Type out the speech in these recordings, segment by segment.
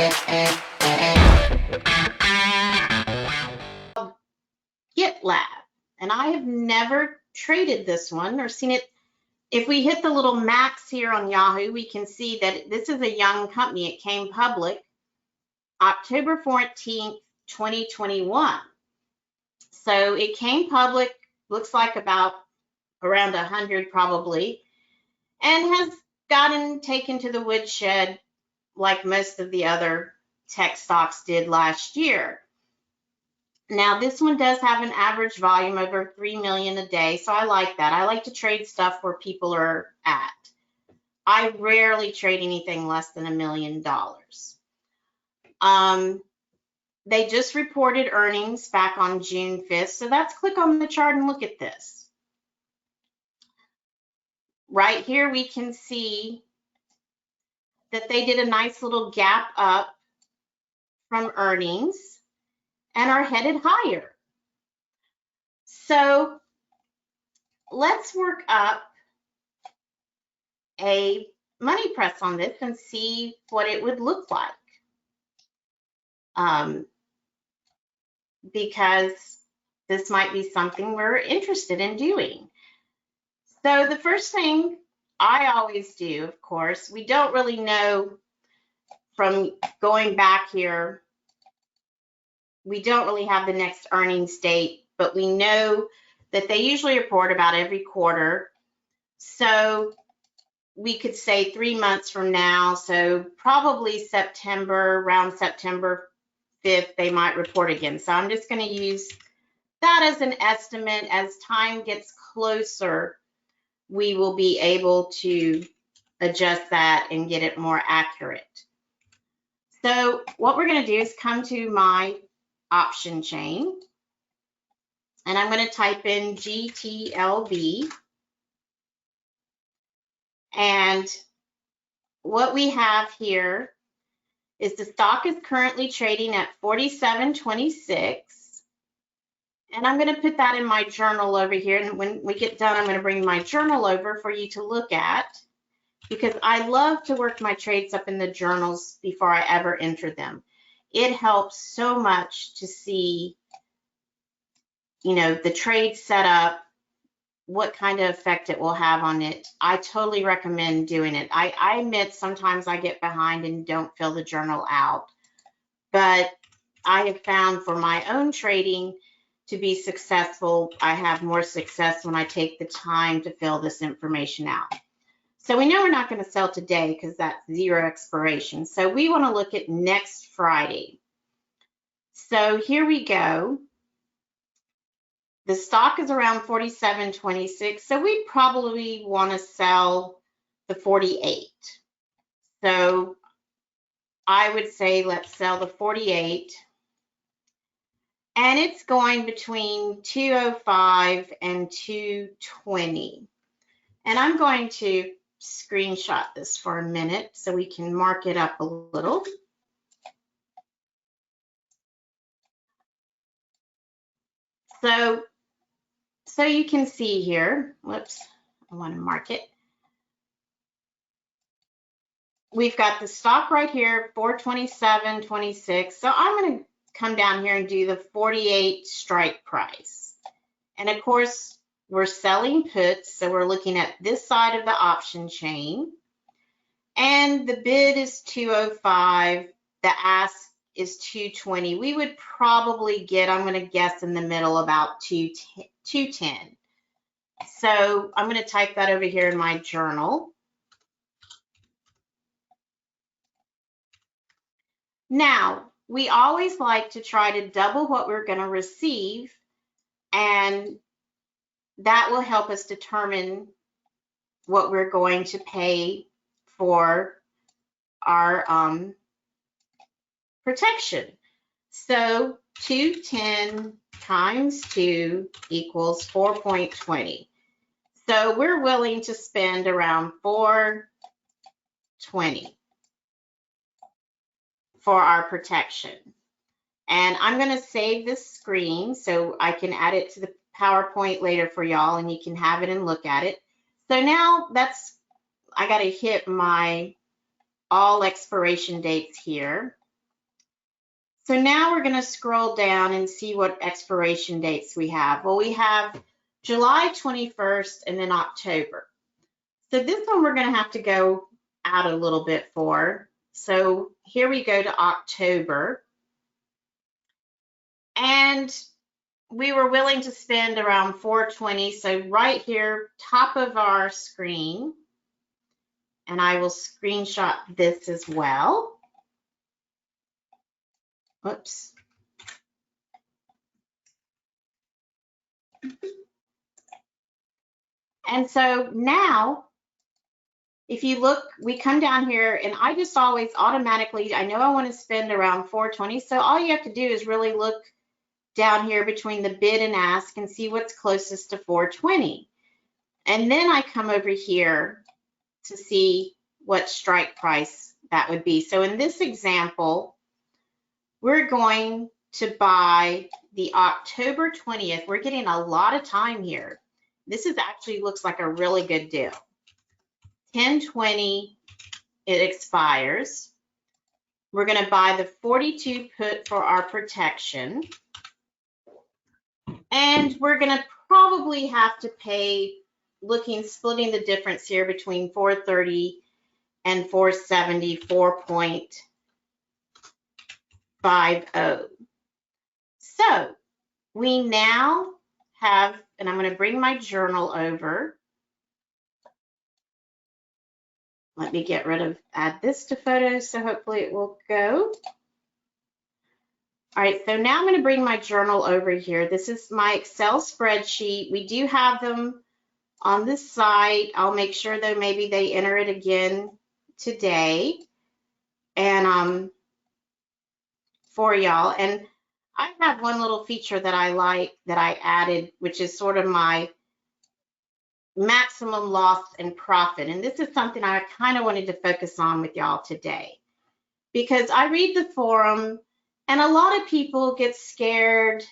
GTLB, and I have never traded this one or seen it. If we hit the little max here on Yahoo, we can see that this is a young company. It came public October 14th, 2021. So it came public, looks like about around 100 probably, and has gotten taken to the woodshed like most of the other tech stocks did last year. Now, this one does have an average volume over 3 million a day, so I like that. I like to trade stuff where people are at. I rarely trade anything less than $1 million. They just reported earnings back on June 5th, so let's click on the chart and look at this. Right here, we can see that they did a nice little gap up from earnings and are headed higher. So let's work up a money press on this and see what it would look like. Because this might be something we're interested in doing. So the first thing I always do, of course, we don't really know from going back here, we don't really have the next earnings date, but we know that they usually report about every quarter. So we could say 3 months from now, so probably September, around September 5th, they might report again. So I'm just going to use that as an estimate. As time gets closer, we will be able to adjust that and get it more accurate. So what we're going to do is come to my option chain, and I'm going to type in GTLB. And what we have here is the stock is currently trading at 47.26. And I'm going to put that in my journal over here. And when we get done, I'm going to bring my journal over for you to look at, because I love to work my trades up in the journals before I ever enter them. It helps so much to see, you know, the trade setup, what kind of effect it will have on it. I totally recommend doing it. I admit sometimes I get behind and don't fill the journal out, but I have found for my own trading to be successful, I have more success when I take the time to fill this information out. So we know we're not going to sell today because that's zero expiration. So we want to look at next Friday. So here we go. The stock is around 47.26, so we probably want to sell the 48. So I would say let's sell the 48. And it's going between 205 and 220. And I'm going to screenshot this for a minute so we can mark it up a little. So you can see here, whoops, I want to mark it. We've got the stock right here, 427.26. So I'm going to come down here and do the 48 strike price. And of course, we're selling puts, so we're looking at this side of the option chain. And the bid is 205, the ask is 220. We would probably get, I'm going to guess in the middle, about 210. So I'm going to type that over here in my journal. Now, we always like to try to double what we're going to receive, and that will help us determine what we're going to pay for our protection. So 210 times 2 equals 4.20. So we're willing to spend around 420 for our protection. And I'm going to save this screen so I can add it to the PowerPoint later for y'all, and you can have it and look at it. So now I got to hit my all expiration dates here. So now we're going to scroll down and see what expiration dates we have. Well, we have July 21st and then October. So this one we're going to have to go out a little bit for. So here we go to October. And we were willing to spend around $420. So right here, top of our screen, and I will screenshot this as well. Whoops. And so now, if you look, we come down here and I just always automatically, I know I want to spend around $420. So all you have to do is really look down here between the bid and ask and see what's closest to $420. And then I come over here to see what strike price that would be. So in this example, we're going to buy the October 20th. We're getting a lot of time here. This is actually looks like a really good deal. 10/20, it expires. We're going to buy the 42 put for our protection. And we're going to probably have to pay, splitting the difference here between 430 and 470, 4.50. So we now have, and I'm going to bring my journal over. Let me add this to photos, so hopefully it will go. All right, so now I'm going to bring my journal over here. This is my Excel spreadsheet. We do have them on the site. I'll make sure though maybe they enter it again today and for y'all. And I have one little feature that I like that I added, which is sort of my maximum loss and profit. And this is something I kind of wanted to focus on with y'all today, because I read the forum and a lot of people get scared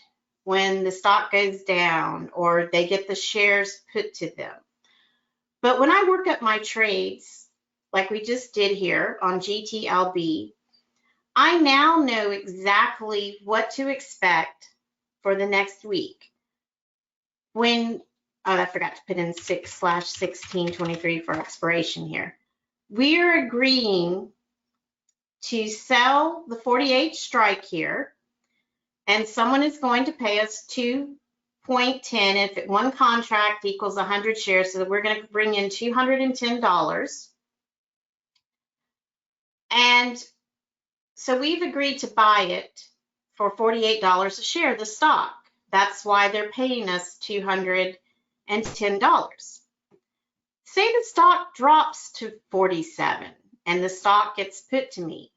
when the stock goes down or they get the shares put to them. But when I work up my trades, like we just did here on GTLB, I now know exactly what to expect for the next week. I forgot to put in 6/1623 for expiration here. We are agreeing to sell the 48 strike here, and someone is going to pay us 2.10 if one contract equals 100 shares, so we're going to bring in $210. And so we've agreed to buy it for $48 a share, the stock. That's why they're paying us $210. Say the stock drops to 47 and the stock gets put to me.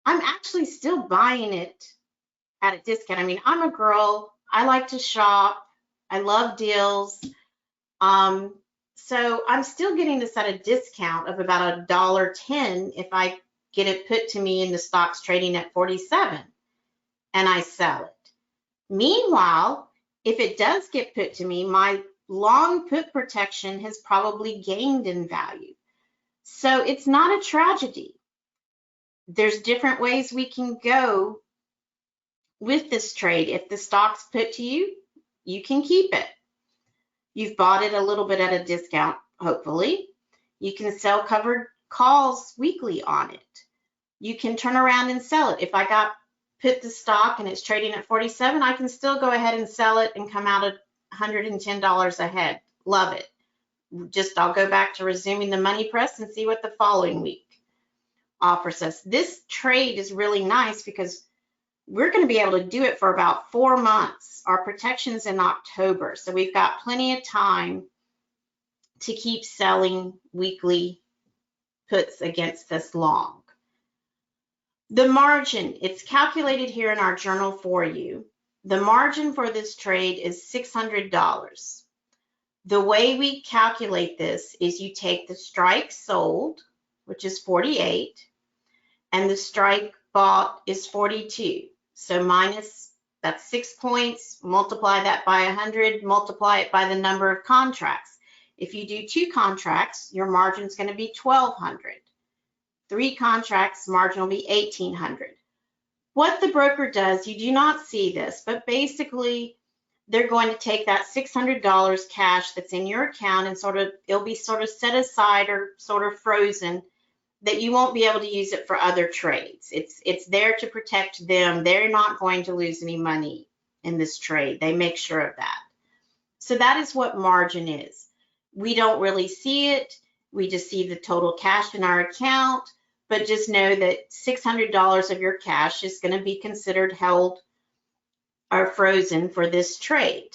I'm actually still buying it at a discount. I mean, I'm a girl. I like to shop. I love deals. So I'm still getting this at a discount of about $1.10 if I get it put to me and the stock's trading at 47 and I sell it. Meanwhile, if it does get put to me, my long put protection has probably gained in value. So it's not a tragedy. There's different ways we can go with this trade. If the stock's put to you, you can keep it. You've bought it a little bit at a discount, hopefully. You can sell covered calls weekly on it. You can turn around and sell it. If I got put the stock and it's trading at 47, I can still go ahead and sell it and come out at $110 ahead. Love it. I'll go back to resuming the money press and see what the following week offers us. This trade is really nice because we're going to be able to do it for about 4 months. Our protection's in October, so we've got plenty of time to keep selling weekly puts against this long. The margin, it's calculated here in our journal for you. The margin for this trade is $600. The way we calculate this is you take the strike sold, which is 48, and the strike bought is 42. So that's 6 points, multiply that by 100, multiply it by the number of contracts. If you do 2 contracts, your margin is going to be $1,200. 3 contracts, margin will be $1,800. What the broker does, you do not see this, but basically they're going to take that $600 cash that's in your account and it'll be sort of set aside or sort of frozen, that you won't be able to use it for other trades. It's there to protect them. They're not going to lose any money in this trade. They make sure of that. So that is what margin is. We don't really see it. We just see the total cash in our account, but just know that $600 of your cash is going to be considered held or frozen for this trade.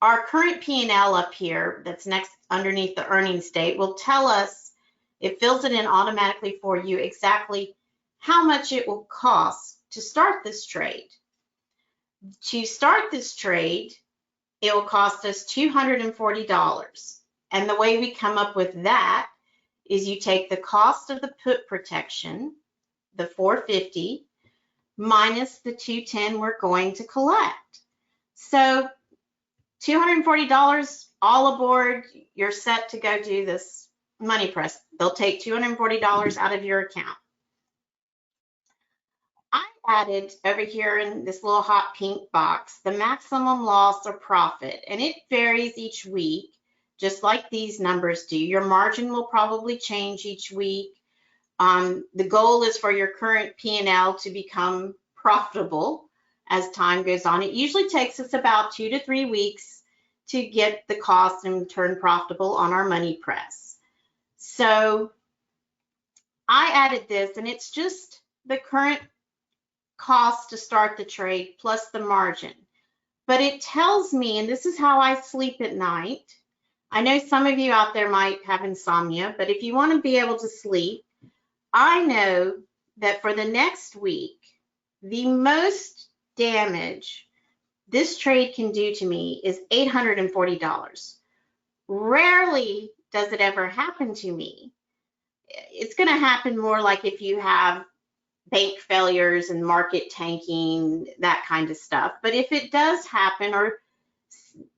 Our current P&L up here, that's next underneath the earnings date, will tell us, it fills it in automatically for you, exactly how much it will cost to start this trade. To start this trade, it will cost us $240. And the way we come up with that is you take the cost of the put protection, the $450, minus the $210 we're going to collect. So $240 all aboard, you're set to go do this money press. They'll take $240 out of your account. I added over here in this little hot pink box the maximum loss or profit, and it varies each week, just like these numbers do. Your margin will probably change each week. The goal is for your current P&L to become profitable as time goes on. It usually takes us about 2 to 3 weeks to get the cost and turn profitable on our money press. So I added this, and it's just the current cost to start the trade plus the margin. But it tells me, and this is how I sleep at night. I know some of you out there might have insomnia, but if you want to be able to sleep, I know that for the next week, the most damage this trade can do to me is $840. Rarely does it ever happen to me. It's going to happen more like if you have bank failures and market tanking, that kind of stuff. But if it does happen, or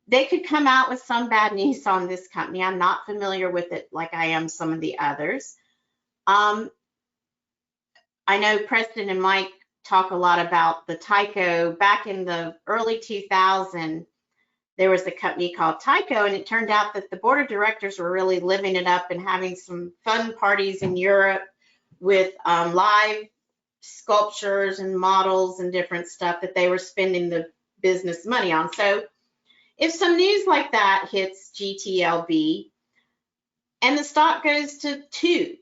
they could come out with some bad news on this company, I'm not familiar with it like I am some of the others. I know Preston and Mike talk a lot about the Tyco. Back in the early 2000s, there was a company called Tyco, and it turned out that the board of directors were really living it up and having some fun parties in Europe with live sculptures and models and different stuff that they were spending the business money on. So if some news like that hits GTLB and the stock goes to 2,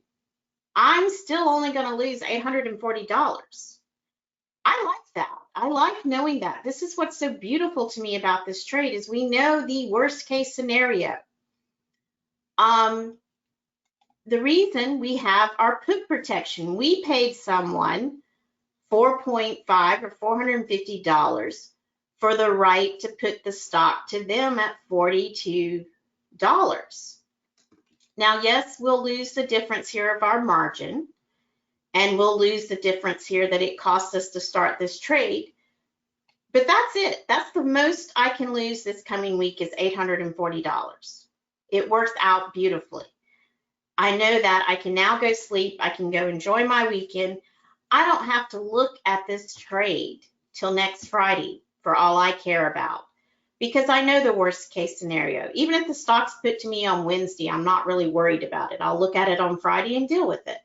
I'm still only going to lose $840. I like that. I like knowing that. This is what's so beautiful to me about this trade, is we know the worst case scenario. The reason we have our put protection, we paid someone $4.5 or $450 for the right to put the stock to them at $42. Now, yes, we'll lose the difference here of our margin, and we'll lose the difference here that it costs us to start this trade. But that's it. That's the most I can lose this coming week, is $840. It works out beautifully. I know that I can now go sleep. I can go enjoy my weekend. I don't have to look at this trade till next Friday for all I care about, because I know the worst case scenario. Even if the stock's put to me on Wednesday, I'm not really worried about it. I'll look at it on Friday and deal with it.